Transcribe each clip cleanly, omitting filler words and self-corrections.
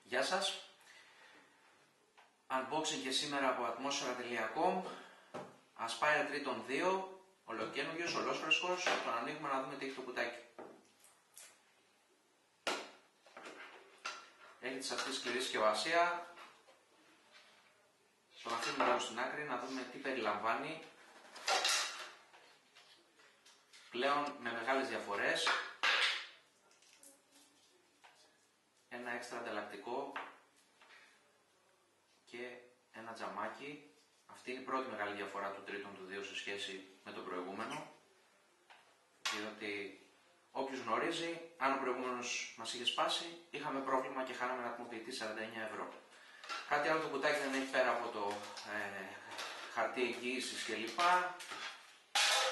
Γεια σας. Unboxing και σήμερα από atmosfera.com. Aspire Triton 2, ολοκαίνουργιος, ολόσφρεσκος. Τον ανοίγουμε να δούμε τι έχει το κουτάκι. Έχει τη σαφή σκληρή συσκευασία. Τον αφήνουμε λίγο στην άκρη να δούμε τι περιλαμβάνει. Πλέον με μεγάλες διαφορές. Ένα έξτρα ανταλλακτικό και ένα τζαμάκι. Αυτή είναι η πρώτη μεγάλη διαφορά του Triton του 2 σε σχέση με το προηγούμενο. Διότι όποιος γνωρίζει, αν ο προηγούμενος μας είχε σπάσει, είχαμε πρόβλημα και χάναμε ένα ατμοποιητή 49 ευρώ. Κάτι άλλο το κουτάκι δεν έχει πέρα από το χαρτί εγγύησης κλπ. Το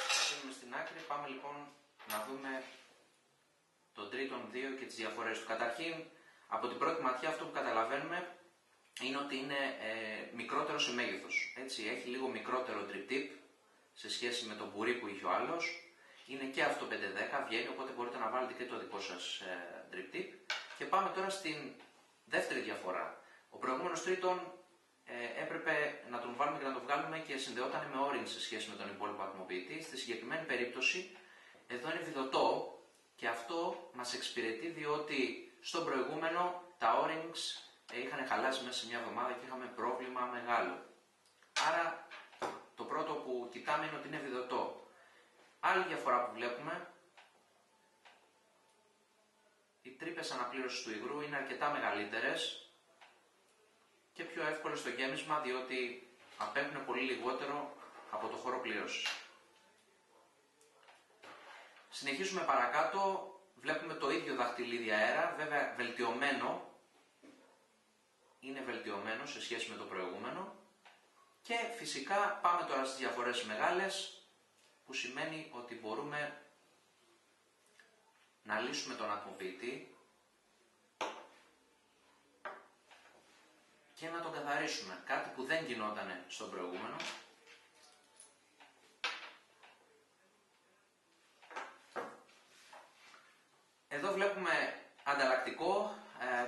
αφήνουμε στην άκρη. Πάμε λοιπόν να δούμε το Triton 2 και τις διαφορές του. Καταρχήν, από την πρώτη ματιά αυτό που καταλαβαίνουμε είναι ότι είναι μικρότερο σε μέγεθος. Έτσι, έχει λίγο μικρότερο drip tip σε σχέση με το μπουρί που είχε ο άλλος. Είναι και αυτό 510, βγαίνει, οπότε μπορείτε να βάλετε και το δικό σας drip tip. Και πάμε τώρα στην δεύτερη διαφορά. Ο προηγούμενος Triton έπρεπε να τον βάλουμε και να τον βγάλουμε και συνδεόταν με O-ring σε σχέση με τον υπόλοιπο ατμοποιητή. Στη συγκεκριμένη περίπτωση εδώ είναι βιδωτό και αυτό μας εξυπηρετεί διότι στον προηγούμενο τα O-rings είχαν χαλάσει μέσα σε μια εβδομάδα και είχαμε πρόβλημα μεγάλο. Άρα το πρώτο που κοιτάμε είναι ότι είναι βιδωτό. Άλλη διαφορά που βλέπουμε, οι τρύπες αναπλήρωσης του υγρού είναι αρκετά μεγαλύτερες και πιο εύκολες στο γέμισμα διότι απέχουν πολύ λιγότερο από το χώρο πλήρωσης. Συνεχίζουμε παρακάτω, βλέπουμε το ίδιο δαχτυλίδι αέρα, βέβαια βελτιωμένο, είναι βελτιωμένο σε σχέση με το προηγούμενο και φυσικά πάμε τώρα στις διαφορές μεγάλες που σημαίνει ότι μπορούμε να λύσουμε τον ατμοποιητή και να τον καθαρίσουμε, κάτι που δεν γινόταν στον προηγούμενο. Εδώ βλέπουμε ανταλλακτικό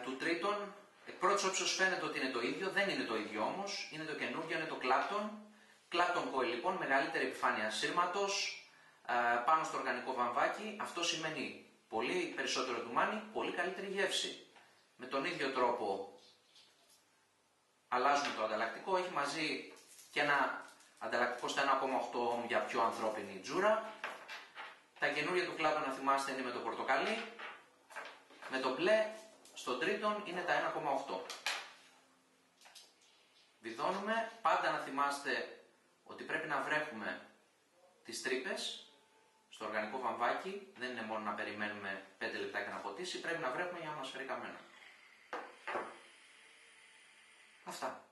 του Triton. Εκ πρώτης όψεως φαίνεται ότι είναι το ίδιο, δεν είναι το ίδιο όμως, είναι το καινούργιο, είναι το Clapton. Clapton Coil λοιπόν, μεγαλύτερη επιφάνεια σύρματος πάνω στο οργανικό βαμβάκι. Αυτό σημαίνει πολύ περισσότερο ντουμάνι, πολύ καλύτερη γεύση. Με τον ίδιο τρόπο αλλάζουμε το ανταλλακτικό, έχει μαζί και ένα ανταλλακτικό στα 1,8 για πιο ανθρώπινη τζούρα. Τα καινούργια του Clapton, να θυμάστε, είναι με το πορτοκαλί. Με το μπλε στο Triton είναι τα 1,8. Βιδώνουμε, πάντα να θυμάστε ότι πρέπει να βρέχουμε τις τρύπες στο οργανικό βαμβάκι, δεν είναι μόνο να περιμένουμε 5 λεπτά και να ποτίσει, πρέπει να βρέχουμε για να μας φέρει καμένα. Αυτά.